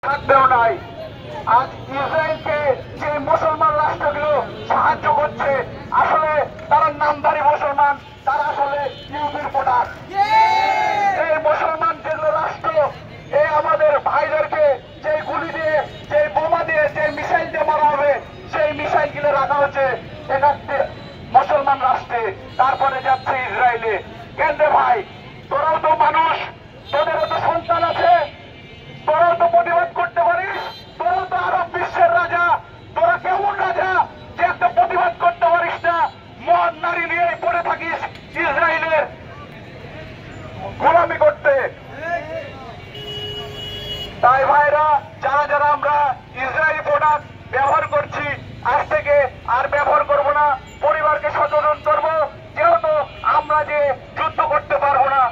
থাকবেও নাই। আজ ইসরায়েলকে যে মুসলমান রাষ্ট্রগুলো সাহায্য করছে, আসলে তারা নামধারী মুসলমান, তারা আসলে ইউপির প্রোডাক্ট। এই মুসলমান যেগুলো রাষ্ট্র, এই আমাদের ভাইদেরকে যে গুলি দিয়ে, যে বোমা দিয়ে, যে মিসাইল দিয়ে মারা হবে, সেই মিসাইল গুলো রাখা হচ্ছে এখানে মুসলমান রাষ্ট্রে, তারপরে যাচ্ছে ইসরায়েলে। কেন রে ভাই, তোরাও তো মানুষ, তোদেরও তো সন্তান আছে, তোরাও তো প্রতিবাদ করতে পারিস, তোরাও তো আরব বিশ্বের রাজা, তোরা কেমন রাজা যে একটা প্রতিবাদ করতে পারিস না? মদ নারী নিয়ে পড়ে থাকিস ইসরায়েলের গোলামি করতে। তাই ভাইরা, যারা যারা আমরা ইসরায়েলি প্রোডাক্ট ব্যবহার করছি, আজ থেকে আর ব্যবহার করব না, পরিবারকে সচেতন করবো, যেহেতু আমরা যে যুদ্ধ করতে পারবো না,